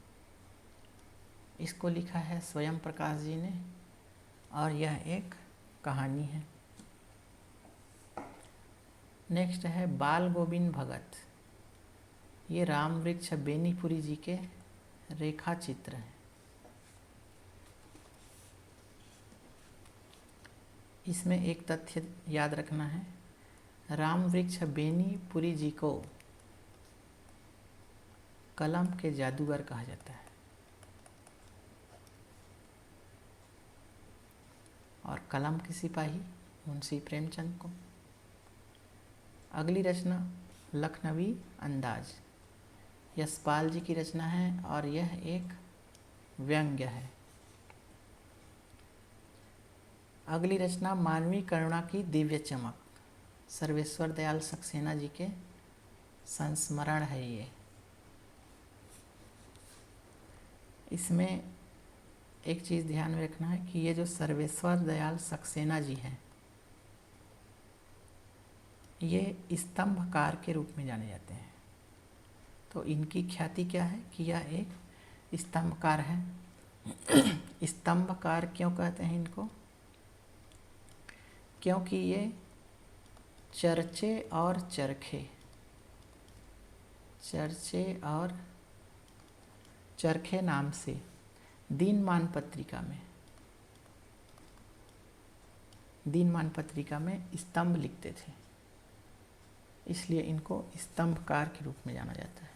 इसको लिखा है स्वयं प्रकाश जी ने, और यह एक कहानी है। नेक्स्ट है बाल गोविंद भगत। ये राम वृक्ष बेनीपुरी जी के रेखा चित्र हैं। इसमें एक तथ्य याद रखना है, राम वृक्ष बेनीपुरी जी को कलम के जादूगर कहा जाता है। और कलम के सिपाही मुंशी प्रेमचंद को। अगली रचना लखनवी अंदाज, यशपाल जी की रचना है, और यह एक व्यंग्य है। अगली रचना मानवीय करुणा की दिव्य चमक, सर्वेश्वर दयाल सक्सेना जी के संस्मरण है ये। इसमें एक चीज़ ध्यान में रखना है कि ये जो सर्वेश्वर दयाल सक्सेना जी हैं, ये स्तंभकार के रूप में जाने जाते हैं। तो इनकी ख्याति क्या है कि यह एक स्तंभकार है। स्तंभकार क्यों कहते हैं इनको? क्योंकि ये चर्चे और चरखे, चर्चे और चरखे नाम से दिनमान पत्रिका में स्तंभ लिखते थे। इसलिए इनको स्तंभकार के रूप में जाना जाता है।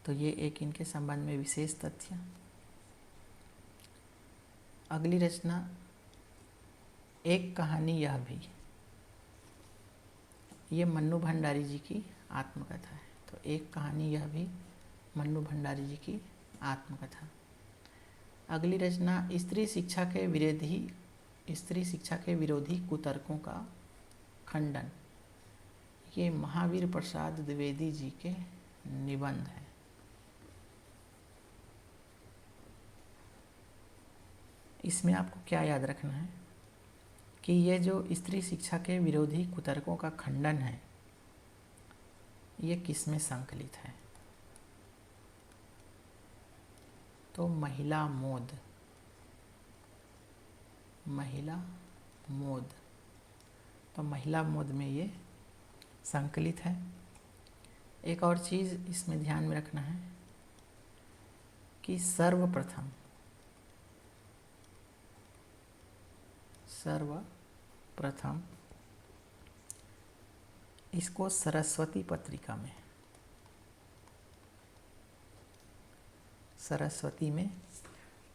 तो ये एक इनके संबंध में विशेष तथ्य। अगली रचना एक कहानी यह भी, ये मन्नू भंडारी जी की आत्मकथा है। तो एक कहानी यह भी मन्नू भंडारी जी की आत्मकथा। अगली रचना स्त्री शिक्षा के विरोधी कुतर्कों का खंडन, ये महावीर प्रसाद द्विवेदी जी के निबंध है। इसमें आपको क्या याद रखना है कि ये जो स्त्री शिक्षा के विरोधी कुतर्कों का खंडन है, ये किस में संकलित है? तो महिला मोद। तो महिला मोद में ये संकलित है। एक और चीज़ इसमें ध्यान में रखना है कि सर्वप्रथम इसको सरस्वती पत्रिका में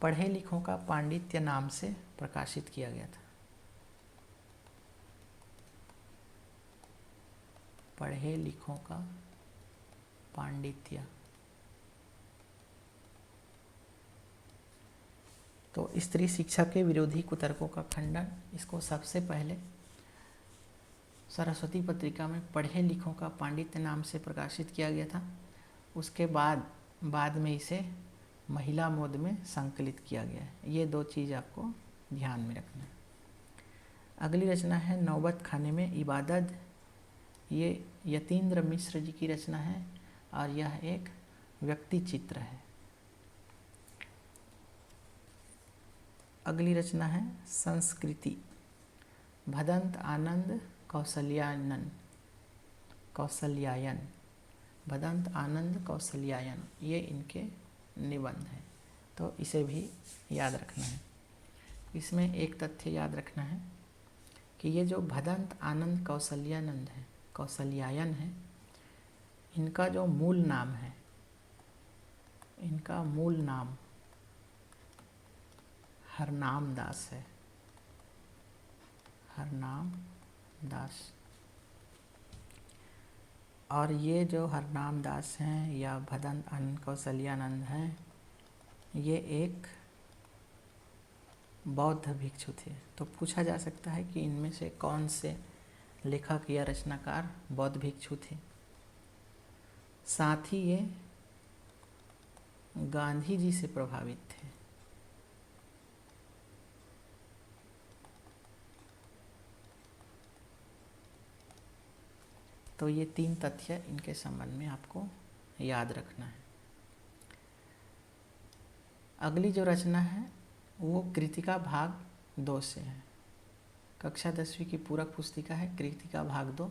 पढ़े लिखों का पांडित्य नाम से प्रकाशित किया गया था। पढ़े लिखों का पांडित्य। तो स्त्री शिक्षा के विरोधी कुतर्कों का खंडन, इसको सबसे पहले सरस्वती पत्रिका में पढ़े लिखों का पांडित्य नाम से प्रकाशित किया गया था। उसके बाद में इसे महिला मोद में संकलित किया गया है। ये दो चीज़ आपको ध्यान में रखना है। अगली रचना है नौबत खाने में इबादत, ये यतीन्द्र मिश्र जी की रचना है और यह एक व्यक्ति चित्र है। अगली रचना है संस्कृति, भदंत आनंद कौशल्यायन, ये इनके निबंध हैं। तो इसे भी याद रखना है। इसमें एक तथ्य याद रखना है कि ये जो भदंत आनंद कौशल्यायन है, इनका जो मूल नाम है, इनका मूल नाम हरनाम दास है। हरनाम दास। और ये जो हरनाम दास हैं या भदंत आनंद कौशल्यानंद हैं, ये एक बौद्ध भिक्षु थे। तो पूछा जा सकता है कि इनमें से कौन से लेखक या रचनाकार बौद्ध भिक्षु थे। साथ ही ये गांधी जी से प्रभावित थे। तो ये तीन तथ्य इनके संबंध में आपको याद रखना है। अगली जो रचना है वो कृतिका भाग 2 से है। कक्षा 10वीं की पूरक पुस्तिका है कृतिका भाग 2।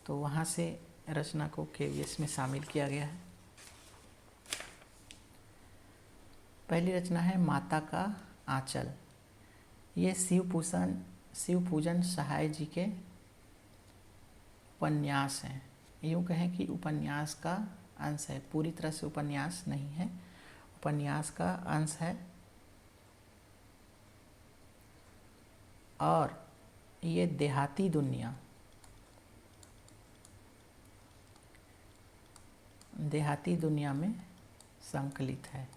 तो वहाँ से रचना को KVS में शामिल किया गया है। पहली रचना है माता का आंचल, ये शिव पूजन सहाय जी के उपन्यास हैं। यूँ कहें कि उपन्यास का अंश है, पूरी तरह से उपन्यास नहीं है, उपन्यास का अंश है। और ये देहाती दुनिया में संकलित है।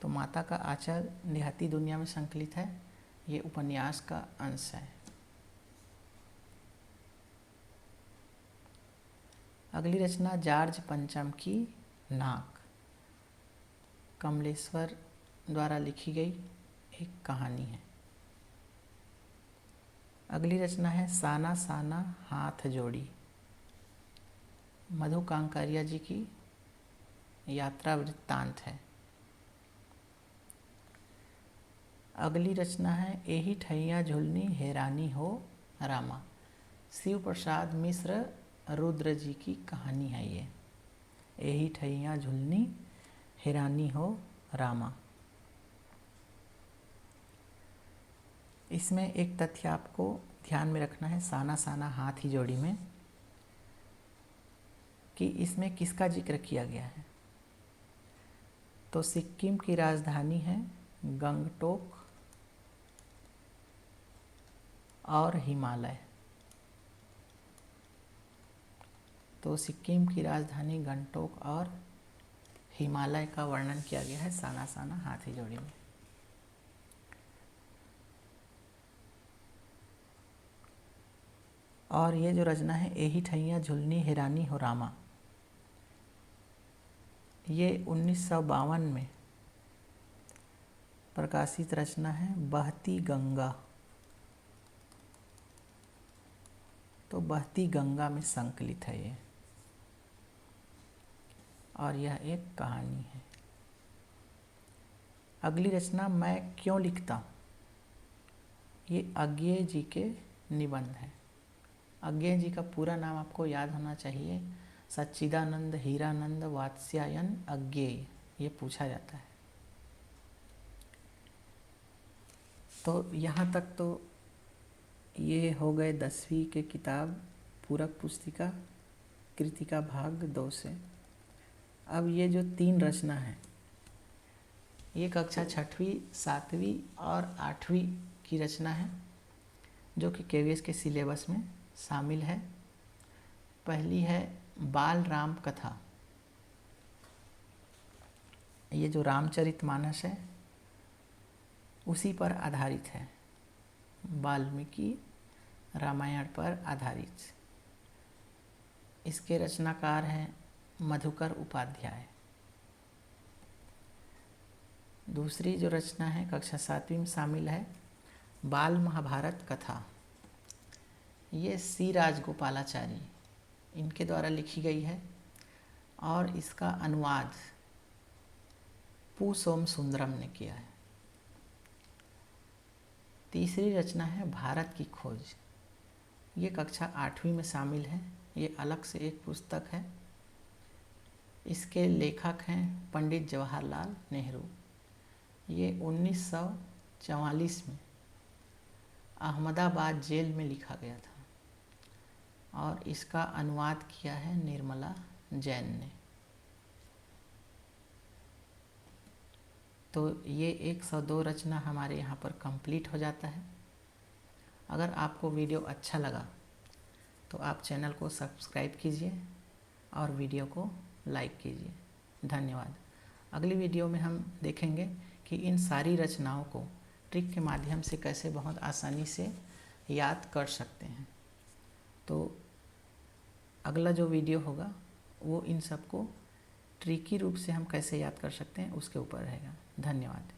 तो माता का आंचल देहाती दुनिया में संकलित है, ये उपन्यास का अंश है। अगली रचना जॉर्ज पंचम की नाक, कमलेश्वर द्वारा लिखी गई एक कहानी है। अगली रचना है साना साना हाथ जोड़ी, मधु कांकरिया जी की यात्रा वृत्तांत है। अगली रचना है एही ठैया झुलनी हैरानी हो रामा, शिव प्रसाद मिश्र रुद्र जी की कहानी है। ये एही ठैया झुलनी हैरानी हो रामा। इसमें एक तथ्य आपको ध्यान में रखना है साना साना हाथ ही जोड़ी में कि इसमें किसका जिक्र किया गया है। तो सिक्किम की राजधानी है गंगटोक और हिमालय। तो सिक्किम की राजधानी गंगटोक और हिमालय का वर्णन किया गया है साना साना हाथी जोड़ी में। और ये जो रचना है एही ठैया झुलनी हिरानी हो रामा, ये 1952 में प्रकाशित रचना है बहती गंगा। तो बहती गंगा में संकलित है ये, और यह एक कहानी है। अगली रचना मैं क्यों लिखता हूँ, ये अज्ञेय जी के निबंध है। अज्ञेय जी का पूरा नाम आपको याद होना चाहिए, सच्चिदानंद हीरानंद वात्स्यायन अज्ञेय, ये पूछा जाता है। तो यहाँ तक तो ये हो गए 10वीं के किताब पूरक पुस्तिका कृतिका भाग 2 से। अब ये जो 3 रचना है ये कक्षा 6वीं 7वीं और 8वीं की रचना है जो कि KVS के सिलेबस में शामिल है। पहली है बाल राम कथा। ये जो रामचरितमानस है उसी पर आधारित है, वाल्मीकि रामायण पर आधारित। इसके रचनाकार हैं मधुकर उपाध्याय। दूसरी जो रचना है कक्षा 7वीं में शामिल है बाल महाभारत कथा। ये सी राजगोपालाचारी इनके द्वारा लिखी गई है और इसका अनुवाद पू सोम सुंदरम ने किया है। तीसरी रचना है भारत की खोज। ये कक्षा 8वीं में शामिल है, ये अलग से एक पुस्तक है। इसके लेखक हैं पंडित जवाहरलाल नेहरू। ये 1944 में अहमदाबाद जेल में लिखा गया था और इसका अनुवाद किया है निर्मला जैन ने। तो ये 102 रचना हमारे यहाँ पर कंप्लीट हो जाता है। अगर आपको वीडियो अच्छा लगा तो आप चैनल को सब्सक्राइब कीजिए और वीडियो को लाइक कीजिए। धन्यवाद। अगली वीडियो में हम देखेंगे कि इन सारी रचनाओं को ट्रिक के माध्यम से कैसे बहुत आसानी से याद कर सकते हैं। तो अगला जो वीडियो होगा वो इन सबको ट्रिकी रूप से हम कैसे याद कर सकते हैं उसके ऊपर रहेगा। धन्यवाद।